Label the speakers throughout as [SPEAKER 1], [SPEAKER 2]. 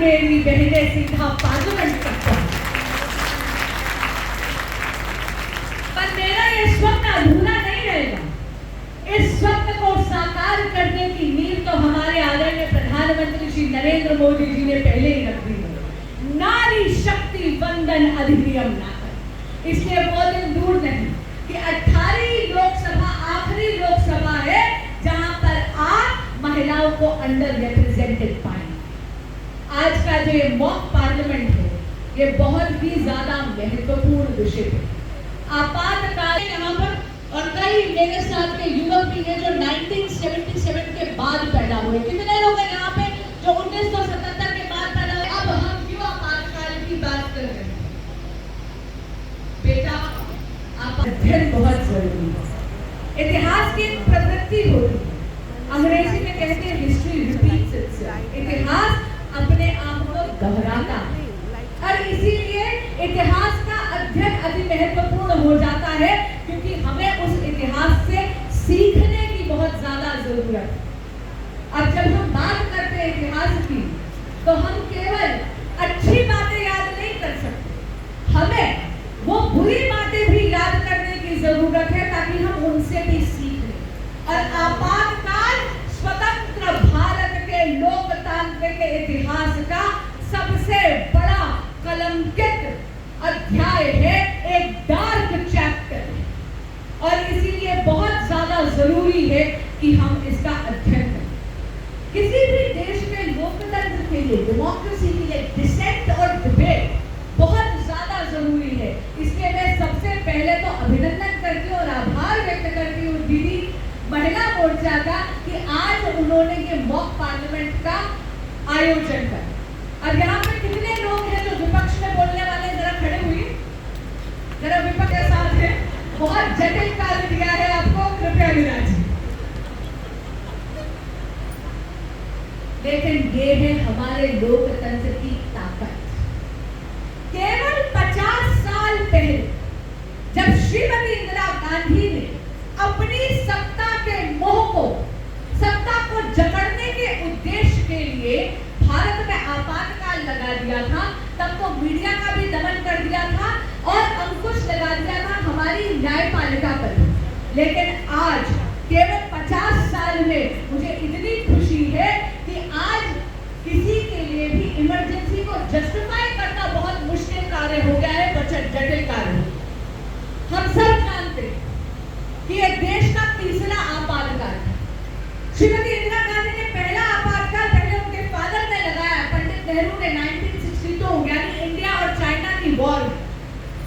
[SPEAKER 1] मेरी बहनें सीधा पार्लियामेंट तक पहुंची। पर मेरा ये स्वप्न अधूरा नहीं रहेगा। इस स्वप्न को साकार करने की नींव तो हमारे आदरणीय प्रधानमंत्री श्री नरेंद्र मोदी जी ने पहले ही रख दी है। नारी शक्ति वंदन अधिनियम लाकर, इसलिए वो दिन दूर नहीं कि 18वीं लोकसभा आखिरी लोकसभा है जहां पर आप महिलाओं को अंडर रिप्रेजेंटेड पाएंगे। आज का जो ये मॉक पार्लियामेंट है, ये बहुत ही ज्यादा महत्वपूर्ण विषय है। आपातकाल यहाँ पर, और कई मेरे साथ के युवक भी हैं जो 1977 के बाद पैदा हुए। कितने लोग हैं यहाँ पे जो 1977 के बाद पैदा हुए? अब हम क्यों आपातकाल की बात कर रहे हैं? बेटा, अध्ययन बहुत जरूरी है। इतिहास की एक प्रवृत्ति होती है, अंग्रेजी में कहते हैं हिस्ट्री रिपीट्स इटसेल्फ। इतिहास अपने आप को दोहराता है और इसीलिए इतिहास का अध्ययन अति महत्वपूर्ण हो जाता है, क्योंकि हमें उस इतिहास से सीखने की बहुत ज्यादा जरूरत है। अब जब हम बात करते हैं इतिहास की, तो हम केवल अच्छी बातें याद नहीं कर सकते, हमें वो बुरी बातें भी याद करने की जरूरत है ताकि हम उनसे भी सीख लें। और आपातकाल स्वतंत्र भारत के लोकतांत्रिक इतिहास का सबसे बड़ा कलंकित अध्याय है, एक डार्क चैप्टर, और इसीलिए बहुत ज्यादा जरूरी है कि हम इसका अध्ययन करें। किसी भी देश के लोकतंत्र के लिए, डेमोक्रेसी के लिए डिसेंट और डिबेट बहुत ज्यादा जरूरी है। इसलिए मैं सबसे पहले तो अभिनंदन करती हूँ और आभार व्यक्त करती हूँ दीदी महिला मोर्चा का कि आज उन्होंने ये मॉक पार्लियामेंट का आयोजन किया। अब यहाँ पे कितने लोग हैं जो विपक्ष में बोलने वाले, जरा खड़े हुए, जरा विपक्ष के साथ है। बहुत जटिल कार्य दिया है आपको, कृपया विराज। लेकिन ये है हमारे लोकतंत्र की ताकत। केवल 50 साल पहले जब श्रीमती इंदिरा गांधी ने अपनी सत्ता के मोह को, सत्ता को जकड़ने के उद्देश्य के लिए भारत में आपातकाल लगा दिया था, तब तो मीडिया का भी दमन कर दिया था और अंकुश लगा दिया था हमारी न्यायपालिका पर। लेकिन आज केवल 50 साल में मुझे इतनी खुशी है कि आज किसी के लिए भी इमरजेंसी को जस्टिफाई करना बहुत मुश्किल कार्य हो गया है, बचत जटिल कार्य। हम सब जानते हैं कि ये देश का तीसरा आपातकाल है। श्रीमती इंदिरा गांधी ने पहला आपातकाल पहले उनके फादर ने लगाया, पंडित नेहरू ने 1962 यानी इंडिया और चाइना की वॉर।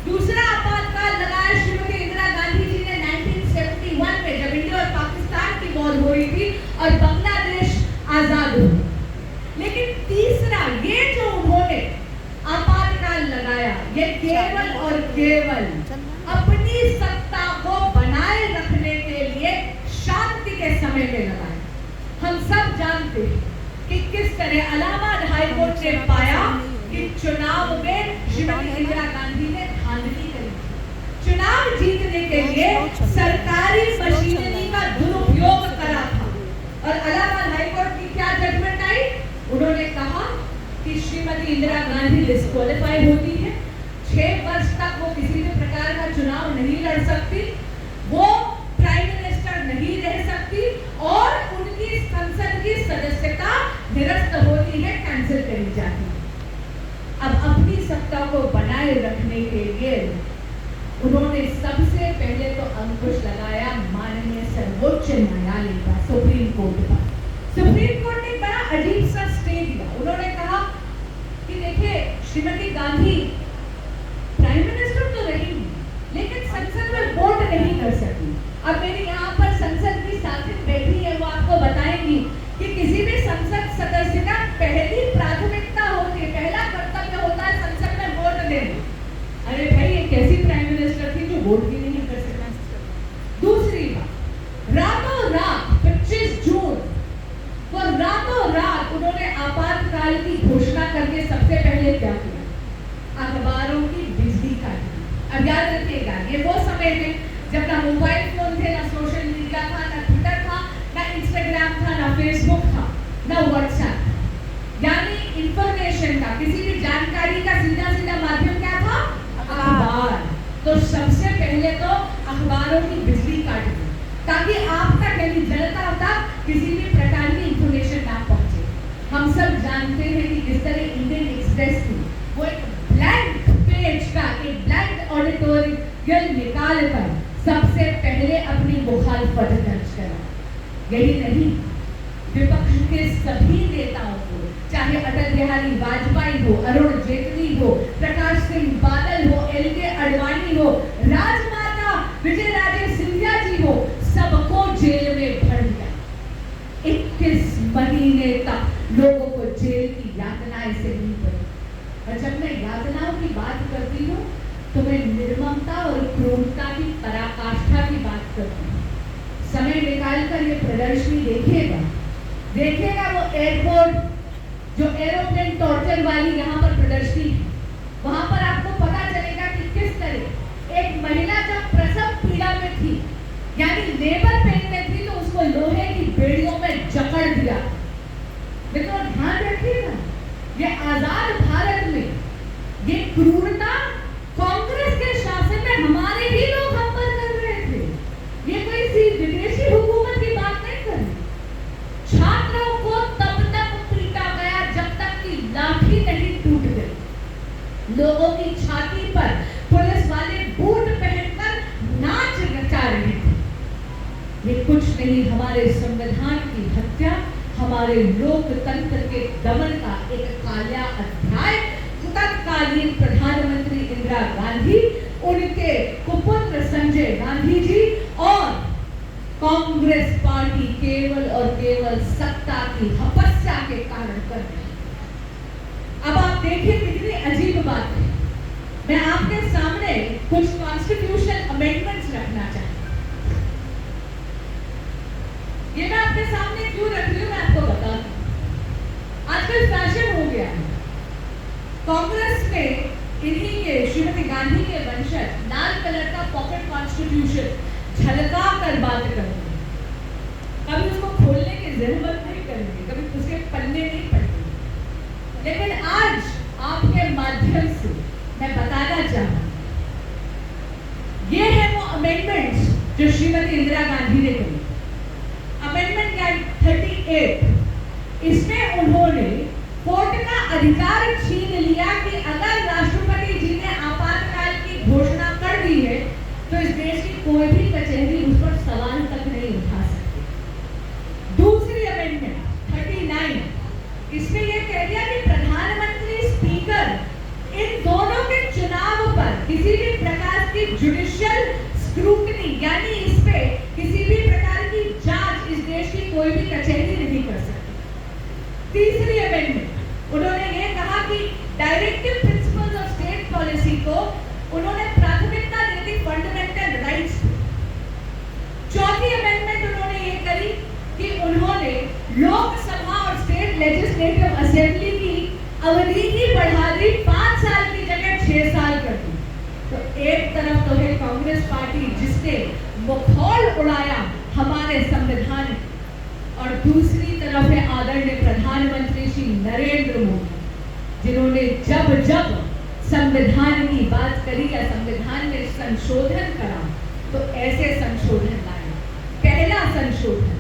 [SPEAKER 1] दूसरा आपातकाल लगाया श्रीमती इंदिरा गांधी जी ने 1971 में, जब इंडिया और पाकिस्तान की वॉर हो रही थी और बांग्लादेश आजाद हुआ। लेकिन तीसरा ये जो उन्होंने आपातकाल लगाया, ये केवल और केवल अपनी सत्ता को बनाए रखने के लिए शांति के समय में लगाया। हम सब जानते हैं कि किस तरह इलाहाबाद हाईकोर्ट ने पाया कि चुनाव में श्रीमती इंदिरा गांधी ने धांधली करी। चुनाव जीतने के लिए सरकारी मशीनरी का दुरुपयोग करा था। और इलाहाबाद हाईकोर्ट की क्या जजमेंट आई? उन्होंने कहा कि श्रीमती इंदिरा गांधी डिस्क्वालीफाई होती है, 6 वर्ष तक वो किसी भी प्रकार का चुनाव नहीं लड़ सकती, वो प्राइम मिनिस्टर नहीं रह सकती और उनकी संसद की सदस्यता निरस्त होती है, कैंसिल करी जाती है। अब अपनी सत्ता को बनाए रखने के लिए उन्होंने सबसे पहले तो अंकुश लगाया माननीय सर्वोच्च न्यायालय का, सुप्रीम कोर्ट का। सुप्रीम कोर्ट ने बड़ा अजीब सा स्टे दिया। उन्होंने कहा कि देखिए श्रीमती गांधी प्राइम मिनिस्टर तो रही, लेकिन संसद में वोट नहीं कर सकती। अब मेरी यहाँ पर संसद की साथिन बैठी है, वो आपको बताएंगी कि किसी भी संसद सदस्य का पहली प्राथमिकता होती है, पहला कर्तव्य होता है संसद में वोट देना। अरे भाई, ये कैसी प्राइम मिनिस्टर थी जो वोट भी नहीं कर सकता? दूसरी बात, रातों रात 25 जून वो रातों रात उन्होंने आपातकाल की घोषणा करके सबसे पहले क्या किया? अखबारों की बिजली काटी। अब याद रखिएगा, ये वो समय है जब ना मोबाइल फोन थे, ना सोशल मीडिया था, ना ट्विटर था, ना इंस्टाग्राम था, ना फेसबुक था, ना व्हाट्सएप, यानी इंफॉर्मेशन इंफॉर्मेशन का, किसी भी जानकारी का सीधा सीधा माध्यम क्या था? अखबार। तो सबसे पहले तो अखबारों की बिजली काट दी ताकि आप तक यानी जनता तक किसी भी प्रकार की इंफॉर्मेशन ना पहुंचे। हम सब जानते हैं कि जिस तरह इंडियन एक्सप्रेस थी, वो एक ब्लैंक पेज का एक ब्लैंक ऑडिटोरियल निकाल कर सबसे पहले अपनी मुखालफत दर्ज करा। यही नहीं, विपक्ष के सभी नेताओं को, चाहे अटल बिहारी वाजपेयी हो, अरुण जेटली हो, प्रकाश सिंह बादल हो, एल.के. अडवाणी हो, राजमाता विजयराजे सिंधिया जी हो, सबको जेल में भर दिया। 21 महीने तक लोगों को जेल की यातनाएं सहनी पड़ी। और जब मैं यातनाओं की बात करती हूँ तो मैं निर्ममता और क्रूरता की पराकाष्ठा की बात करती हूँ। समय निकालकर ये प्रदर्शनी देखिएगा वो एयरपोर्ट जो एरोप्लेन टॉर्चर वाली यहाँ पर प्रदर्शनी है, वहां पर आपको पता चलेगा कि किस तरह एक महिला जब प्रसव पीड़ा में थी यानी लेबर पेन में थी तो उसको लोहे की बेड़ियों में जकड़ दिया। मित्रों ध्यान रखिएगा, ये आजाद भारत में ये क्रूरता कांग्रेस के शासन में हमारे ही लोग हम पर कर रहे थे। ये कोई सी विदेशी हुकूमत की बात नहीं कर रही। छात्रों को तब तक पीटा गया जब तक कि लाठी नहीं टूट गई। लोगों की छाती पर पुलिस वाले बूट पहनकर नाच नचा रहे थे। ये कुछ नहीं, हमारे संविधान की हत्या, हमारे लोकतंत्र के दमन का एक काला अध्याय तत्कालीन प्रधानमंत्री इंदिरा गांधी, उनके कुपुत्र संजय गांधी जी और कांग्रेस पार्टी केवल और केवल सत्ता की हपस्या के कारण कर रही है। अब आप देखिए कितनी अजीब बात है। मैं आपके सामने कुछ कॉन्स्टिट्यूशनल अमेंडमेंट्स रखना चाहती हूं। ये मैं आपके सामने क्यों रख रही हूं, मैं आपको बता दूं। आजकल फैशन हो गया है, कांग्रेस ने इन्हीं के श्रीमती गांधी के वंशज लाल कलर का पॉकेट कॉन्स्टिट्यूशन झलका कर बात करेंगे। कभी उसको खोलने की जरूरत नहीं करेंगे, कभी उसके पन्ने नहीं पड़ेंगे। लेकिन आज आपके माध्यम से मैं बताना चाहूँ, ये है वो अमेंडमेंट्स जो श्रीमती इंदिरा गांधी ने करी। अमेंडमेंट 38, इसमें उन्होंने कोर्ट का अधिकार छीन लिया कि अगर राष्ट्रपति जी ने आपातकाल की घोषणा कर दी है तो इस देश की कोई भी कचहरी उस पर सवाल तक नहीं उठा सकती। दूसरी अमेंडमेंट 39, इसमें यह कह दिया कि प्रधानमंत्री, स्पीकर इन दोनों के चुनाव पर किसी भी प्रकार की जुडिशियल स्क्रूटनी यानी इस पे किसी भी प्रकार की जांच इस देश की कोई भी कचहरी नहीं कर सकती। तीसरी अमेंडमेंट, उन्होंने ये कहा कि directive principles of state policy को उन्होंने प्राथमिकता दी थी फंडामेंटल राइट्स को। चौथी अमेंडमेंट उन्होंने ये करी कि उन्होंने लोकसभा और स्टेट लेजिस्लेटिव असेंबली की अवधि ही बढ़ा दी, 5 साल की जगह 6 साल कर दी। तो एक तरफ तो है कांग्रेस पार्टी जिसने मखौल उड़ाया हमारे संविधान, और दूसरी तरफ है आदरणीय प्रधानमंत्री श्री नरेंद्र मोदी, जिन्होंने जब जब संविधान की बात करी या संविधान में संशोधन करा तो ऐसे संशोधन लाए। पहला संशोधन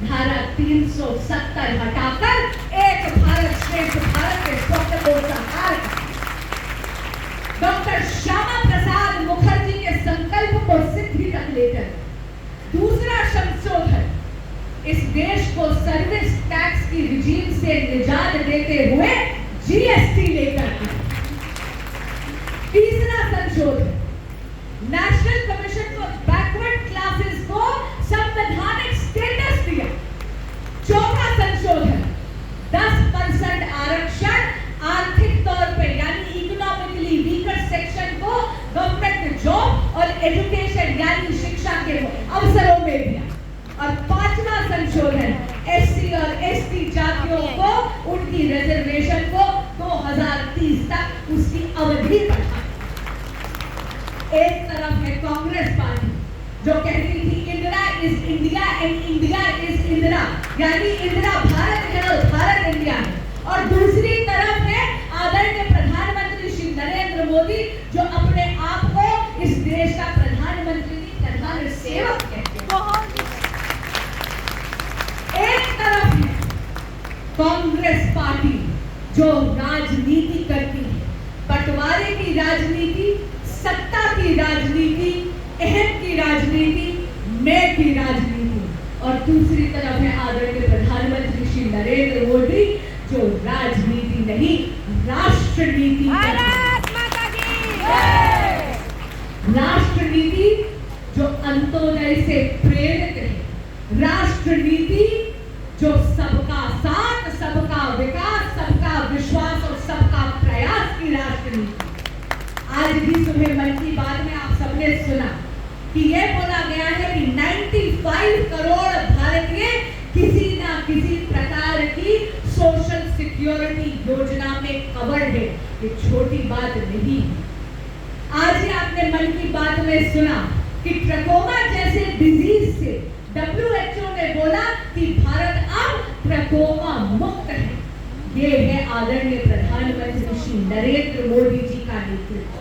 [SPEAKER 1] धारा 370 हटाकर एक भारत श्रेष्ठ भारत के स्वप्न को साकार किया। डॉक्टर श्यामा प्रसाद मुखर्जी के संकल्प को सिद्धि तक लेकर। दूसरा संशोधन, इस देश को सर्विस टैक्स की रिजीम से निजात देते हुए जीएसटी लेकर। तीसरा संशोधन, national commission for backward classes को संवैधानिक स्टेटस दिया। चौथा संशोधन, 10% आरक्षण आर्थिक तौर पर यानी इकोनॉमिकली वीकर सेक्शन को गवर्नमेंट जॉब और एजुकेशन यानी शिक्षा के अवसरों में दिया। और पांचवा संशोधन, एससी और एसटी जातियों को उनकी रिजर्वेशन को 2030 तक उसकी अवधि बढ़ा। एक तरफ है कांग्रेस पार्टी जो कहती थी Indira is India and India is Indira, यानी इंदिरा भारत है और भारत इंडिया है, और दूसरी तरफ है जो राजनीति करती है, बंटवारे की राजनीति, सत्ता की राजनीति, अहम की राजनीति, मैं की राजनीति, और दूसरी तरफ है आदरणीय प्रधानमंत्री श्री नरेंद्र मोदी जो राजनीति नहीं राष्ट्रनीति राष्ट्रनीति जो अंत्योदय से प्रेरित है, राष्ट्रनीति जो सबका साथ, सबका विकास, सबका विश्वास और सबका प्रयास की राष्ट्रनीति। आज भी सुबह मन की बात में आप सबने सुना कि यह बोला गया है कि 95 करोड़ भारतीय किसी ना किसी प्रकार की सोशल सिक्योरिटी योजना में कवर्ड है। ये छोटी बात नहीं है। आज ही आपने मन की बात में सुना कि ट्रकोमा जैसे डिजीज से WHO ने बोला कि भारत अब ट्रकोमा मुक्त है। ये है आदरणीय प्रधानमंत्री श्री नरेंद्र मोदी जी का नेतृत्व।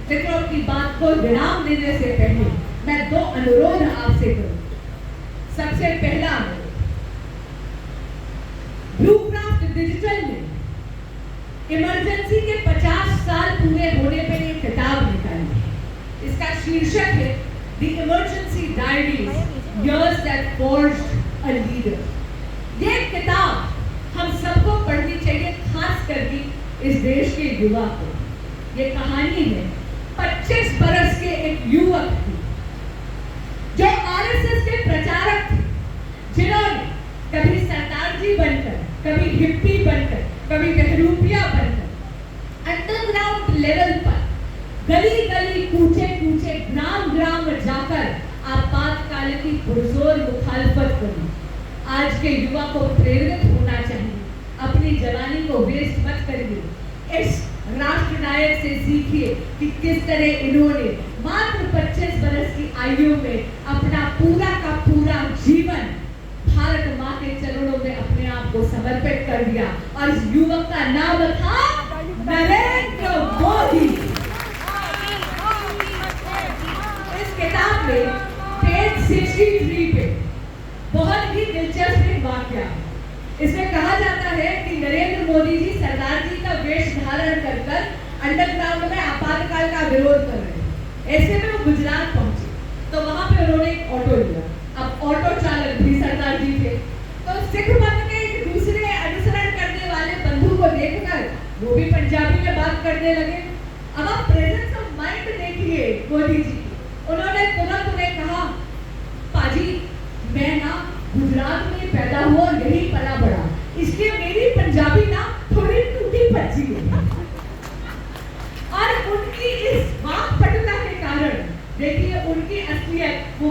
[SPEAKER 1] मित्रों की बात को विराम देने से पहले मैं 2 अनुरोध आपसे करूं। सबसे पहला अनुरोध, ब्लूक्राफ्ट डिजिटल ने इमरजेंसी के 50 साल पूरे होने पर एक किताब निकाली है। इसका शीर्षक है the emergency diaries years that forged a leader। ये किताब हम सबको पढ़नी चाहिए, खास करके इस देश के युवा को। ये कहानी है 25 बरस के एक युवक की जो RSS के प्रचारक थे, जिन्होंने कभी सरदार जी बनकर, कभी हिप्पी बनकर, कभी बहरूपिया बनकर अंडरग्राउंड लेवल पर गली गली, कूचे कूचे, ग्राम ग्राम जाकर आपातकाल की पुरजोर मुखालफत करी। आज के युवा को प्रेरित होना चाहिए, अपनी जवानी को वेस्ट मत करिए। इस राष्ट्रनायक से सीखिए कि किस तरह इन्होंने मात्र 25 बरस की आयु में अपना पूरा का पूरा जीवन भारत माँ के चरणों में अपने आप को समर्पित कर दिया। और इस युवक का नाम था नरेंद्र मोदी। इस किताब में पेज 63 पे बहुत ही दिलचस्प एक वाकया, इसमें कहा जाता है कि नरेंद्र मोदी जी सरदार जी का वेश धारण कर अंडरग्राउंड में आपातकाल का विरोध कर रहे हैं। ऐसे में वो गुजरात पहुंचे तो वहां पे उन्होंने एक ऑटो लिया। अब ऑटो चालक भी सरदार जी थे, तो सिख पंथ के एक दूसरे अनुसरण करने वाले बंधु को देखकर वो भी पंजाबी में बात करने लगे। अब आप प्रेजेंस ऑफ माइंड देखिए मोदी जी। उन्होंने तुरंत उन्हें कहा, पाजी मैं ना गुजरात में पैदा हुआ और यही पला बड़ा, इसलिए मेरी पंजाबी ना थोड़ी टूटी पची है। और उनकी इस वाक्पटुता के कारण देखिए उनकी असलियत वो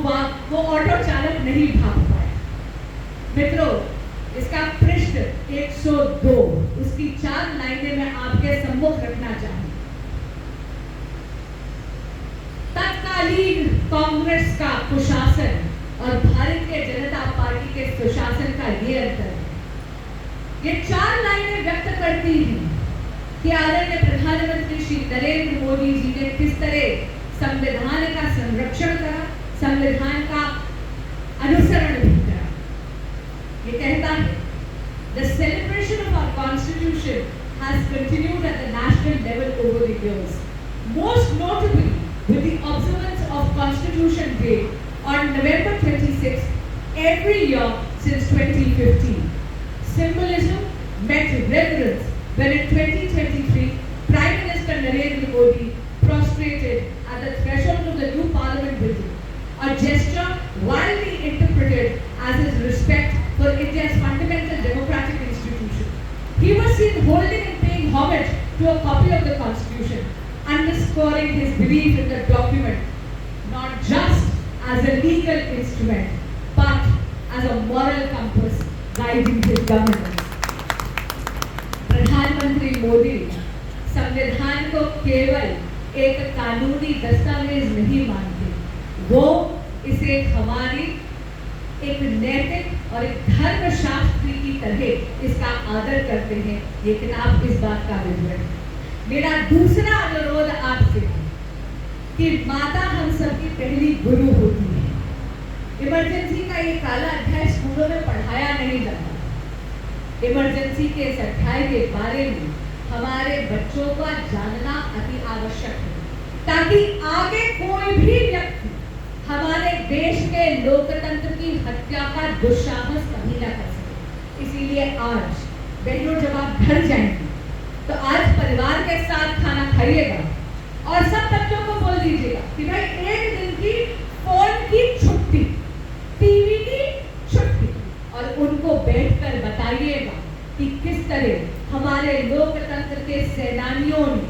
[SPEAKER 1] ऑटो चालक नहीं भाग पाया। मित्रों, इसका पृष्ठ 102, उसकी 4 लाइनें मैं आपके सम्मुख रखना चाहूंगी। तत्कालीन कांग्रेस का कुशासन और भारतीय जनता पार्टी के सुशासन का ये अंतर है। ये 4 लाइनें व्यक्त करती हैं कि आदरणीय प्रधानमंत्री श्री नरेंद्र मोदी जी ने किस तरह संविधान का संरक्षण करा, संविधान का अनुसरण भी करा। ये कहता है, The celebration of our Constitution has continued at the national level over the years, most notably with the observance of Constitution Day on November 26 every year since 2015. Symbolism met reverence when in 2023 Prime Minister Narendra Modi prostrated at the threshold of the new Parliament building, a gesture widely interpreted as his respect for India's fundamental democratic institution. He was seen holding and paying homage to a copy of the Constitution, underscoring his belief in the document not just as a legal instrument but as a moral compass guiding his governance. प्रधानमंत्री मोदी संविधान को केवल एक कानूनी दस्तावेज नहीं मानते, वो इसे हमारी एक नैतिक और एक धर्मशास्त्री की तरह इसका आदर करते हैं। ये किताब इस बात का विवरण है। मेरा दूसरा अनुरोध आपसे है कि माता हम सबकी पहली गुरु होती है। इमरजेंसी का ये काला अध्याय स्कूलों में पढ़ाया नहीं जाता। इमरजेंसी के इस अध्याय के बारे में हमारे बच्चों का जानना अति आवश्यक है, ताकि आगे कोई भी व्यक्ति हमारे देश के लोकतंत्र की हत्या का दुस्साहस कभी न कर सके। इसीलिए आज बहनों जब आप घर जाएंगे तो आज परिवार के साथ खाना खाइएगा और सब बच्चों को बोल दीजिएगा कि भाई एक दिन की फोन की छुट्टी, टीवी की छुट्टी, और उनको बैठकर बताइएगा कि किस तरह हमारे लोकतंत्र के सेनानियों ने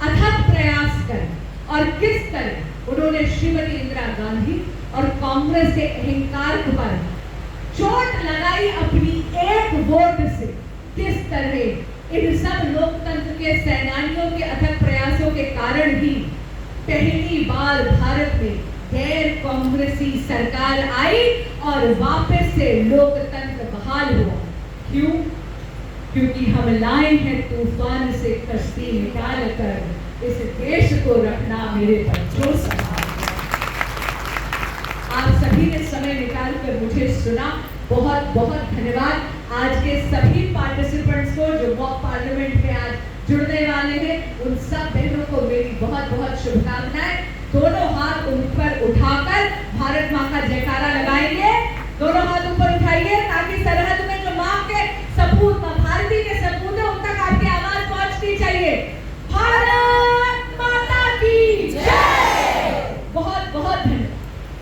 [SPEAKER 1] अथक प्रयास कर और किस तरह उन्होंने श्रीमती इंदिरा गांधी और कांग्रेस के अहंकार पर चोट लगाई अपनी एक वोट से। किस तरह इन सब लोकतंत्र के सेनानियों के अथक प्रयासों के कारण ही पहली बार भारत में गैर कांग्रेसी सरकार आई और वापस से लोकतंत्र बहाल हुआ। क्यों? क्योंकि हम लाए हैं तूफान से कश्ती निकाल कर इस देश को रखना मेरे बच्चों संभाल। आप सभी ने समय निकाल कर मुझे सुना, बहुत बहुत धन्यवाद। आज के सभी पार्टिसिपेंट्स को जो मॉक पार्लियामेंट में आज जुड़ने वाले हैं, उन सब बहनों को मेरी बहुत बहुत शुभकामनाएं। दोनों हाथ उन पर उठाकर भारत माँ का जयकारा लगाएंगे।